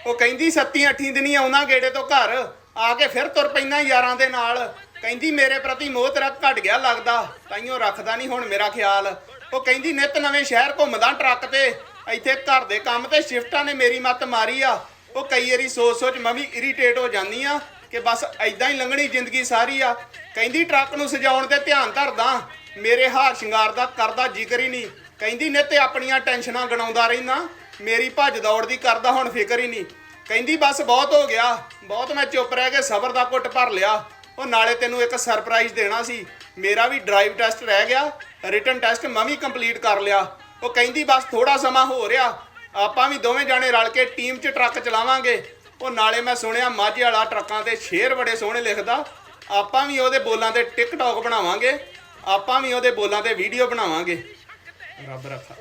ਉਹ ਕਹਿੰਦੀ 7-8 ਦਿਨ ਹੀ ਆਉਣਾ ਗੇੜੇ ਤੋਂ ਘਰ ਆ ਕੇ ਫਿਰ ਤੁਰ ਪੈਣਾ ਯਾਰਾਂ ਦੇ ਨਾਲ। ਕਹਿੰਦੀ ਮੇਰੇ ਪ੍ਰਤੀ ਮੋਹ ਤੇਰਾ ਘਟ ਗਿਆ ਲੱਗਦਾ, ਤਾਈਓ ਰੱਖਦਾ ਨਹੀਂ ਹੁਣ ਮੇਰਾ ਖਿਆਲ। ਉਹ ਕਹਿੰਦੀ ਨਿੱਤ ਨਵੇਂ ਸ਼ਹਿਰ ਘੁੰਮਦਾ ਟਰੱਕ ਤੇ, ਇੱਥੇ ਘਰ ਦੇ ਕੰਮ ਤੇ ਸ਼ਿਫਟਾਂ ਨੇ ਮੇਰੀ ਮੱਤ ਮਾਰੀ ਆ। ਉਹ ਕਈ ਵਾਰੀ ਸੋਚ ਮੈਂ ਵੀ ਇਰੀਟੇਟ ਹੋ ਜਾਂਦੀ ਆ ਕਿ ਬਸ ਐਦਾਂ ਹੀ ਲੰਘਣੀ ਜ਼ਿੰਦਗੀ ਸਾਰੀ ਆ। ਕਹਿੰਦੀ ਟਰੱਕ ਨੂੰ ਸਜਾਉਣ ਤੇ ਧਿਆਨ ਧਰਦਾ, ਮੇਰੇ ਹਾਰ ਸ਼ਿੰਗਾਰ ਦਾ ਕਰਦਾ ਜ਼ਿਕਰ ਹੀ ਨਹੀਂ। ਕਹਿੰਦੀ ਨਿੱਤ ਆਪਣੀਆਂ ਟੈਨਸ਼ਨਾਂ ਗਣਾਉਂਦਾ ਰਹਿਣਾ, ਮੇਰੀ ਭੱਜ ਦੌੜ ਦੀ ਕਰਦਾ ਹੁਣ ਫਿਕਰ ਹੀ ਨਹੀਂ। ਕਹਿੰਦੀ ਬਸ ਬਹੁਤ ਹੋ ਗਿਆ, ਬਹੁਤ ਮੈਂ ਚੁੱਪ ਰਹਿ ਕੇ ਸਬਰ ਦਾ ਘੁੱਟ ਭਰ ਲਿਆ। ਉਹ ਨਾਲੇ ਤੈਨੂੰ ਇੱਕ ਸਰਪ੍ਰਾਈਜ਼ ਦੇਣਾ ਸੀ, ਮੇਰਾ ਵੀ ਡਰਾਈਵ ਟੈਸਟ ਰਹਿ ਗਿਆ, ਰਿਟਨ ਟੈਸਟ ਮੈਂ ਵੀ ਕੰਪਲੀਟ ਕਰ ਲਿਆ। ਉਹ ਕਹਿੰਦੀ ਬਸ ਥੋੜਾ ਸਮਾਂ ਹੋ ਰਿਹਾ, ਆਪਾਂ ਵੀ ਦੋਵੇਂ ਜਾਣੇ ਰਲ ਕੇ ਟੀਮ 'ਚ ਟਰੱਕ ਚਲਾਵਾਂਗੇ। ਉਹ ਨਾਲੇ ਮੈਂ ਸੁਣਿਆ ਮਾਝੇ ਵਾਲਾ ਟਰੱਕਾਂ ਤੇ ਸ਼ੇਰ ਬੜੇ ਸੋਹਣੇ ਲਿਖਦਾ, ਆਪਾਂ ਵੀ ਉਹਦੇ ਬੋਲਾਂ ਤੇ ਟਿਕਟੌਕ ਬਣਾਵਾਂਗੇ, ਆਪਾਂ ਵੀ ਉਹਦੇ ਬੋਲਾਂ ਤੇ ਵੀਡੀਓ ਬਣਾਵਾਂਗੇ। ਰੱਬ ਰੱਖਾ।